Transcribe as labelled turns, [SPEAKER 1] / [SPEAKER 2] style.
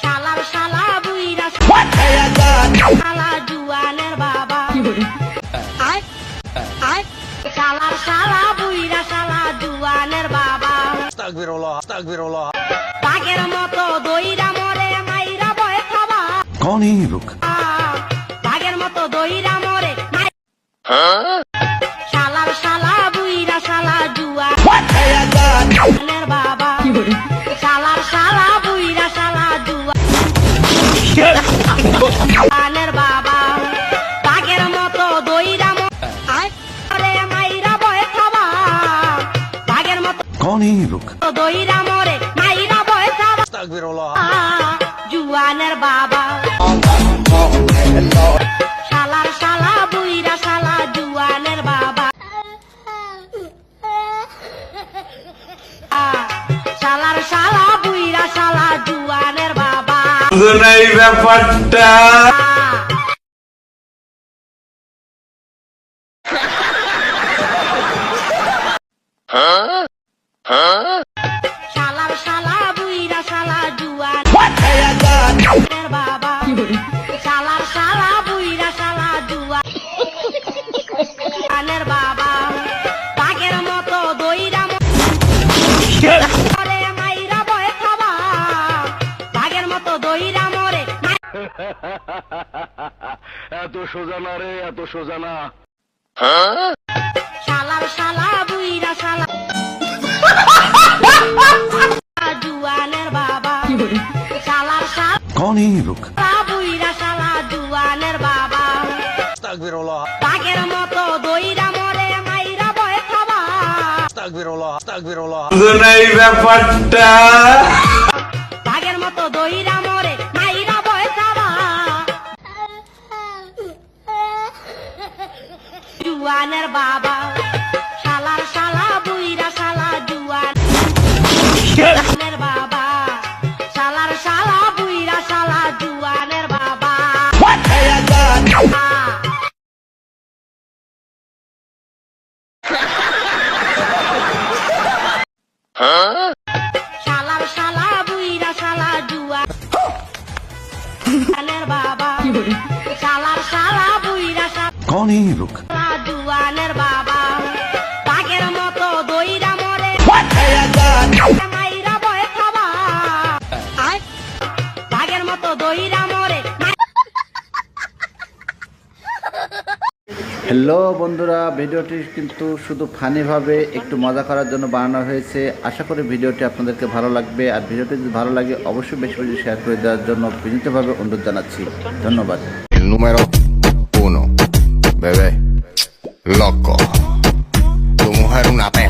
[SPEAKER 1] শালার শালা বুইরা শালা জুয়ানের বাবা শালার শালা বুইরা শালা জুয়ানের বাবা
[SPEAKER 2] আস্তাগফিরুল্লাহ
[SPEAKER 1] বাঘের মতো দইরা মরে মাইরা বয় খাবা
[SPEAKER 3] कौन है ये लोग?
[SPEAKER 1] বাঘের মতো দইরা মরে শালার শালা বুইরা শালা জুয়ানের বাবা শালার শালা বুইরা শালা জুয়ানের বাবা বাঘের মতো দইরা মরে মাইরা বয় খাবা বাঘের মতো
[SPEAKER 3] कौन है ये लोग?
[SPEAKER 1] দইরা মরে মাইরা বয় খাবা
[SPEAKER 2] আস্তাগফিরুল্লাহ
[SPEAKER 1] জুয়ানের বাবা শালার শালা বুইরা শালা জুয়ানের বাবা শালার শালা বুইরা শালা জুয়ানের বাবা
[SPEAKER 3] এই ব্যাপারটা
[SPEAKER 1] শালার শালা বুইরা শালা জুয়ানের বাবা শালার শালা বুইরা শালা জুয়ানের বাবা বাঘের মতো দইরা মরে মাইরা বয় খাবা বাঘের মতো দইরা মরে
[SPEAKER 2] এত সোজা না রে, এত সোজা না।
[SPEAKER 1] শালার শালা বুইরা শালা জুয়ানের বাবা শালার শালা
[SPEAKER 3] कौन है ये लोग?
[SPEAKER 1] বুইরা শালা জুয়ানের বাবা
[SPEAKER 2] আস্তাগফিরুল্লাহ
[SPEAKER 1] বাঘের মতো দইরা মরে মাইরা বয় খাবা
[SPEAKER 2] আস্তাগফিরুল্লাহ
[SPEAKER 3] এই ব্যাপারটা
[SPEAKER 1] বাঘের মতো দইরা মরে মাইরা বয় খাবা জুয়ানের বাবা শালার শালা বুইরা শালা জুয়ানের বাবা শালার শালা বুইরা শালা জুয়ানের বাবা শালার শালা বুইরা শালা জুয়ানের বাবা শালার শালা বুইরা
[SPEAKER 3] कौन है ये लोग?
[SPEAKER 1] শালা জুয়ানের বাবা বাঘের মতো দইরা মরে মাইরা বয় খাবা বাঘের মতো দইরা মরে
[SPEAKER 4] হ্যালো বন্ধুরা, ভিডিওটি কিন্তু শুধু ফানিভাবে একটু মজা করার জন্য বানানো হয়েছে। আশা করি ভিডিওটি আপনাদেরকে ভালো লাগবে, আর ভিডিওটি যদি ভালো লাগে অবশ্যই বেশি বেশি শেয়ার করে দেওয়ার জন্য বিনীতভাবে অনুরোধ জানাচ্ছি। ধন্যবাদ।
[SPEAKER 5] El número 1, bebé, loco. Tu mujer una perra.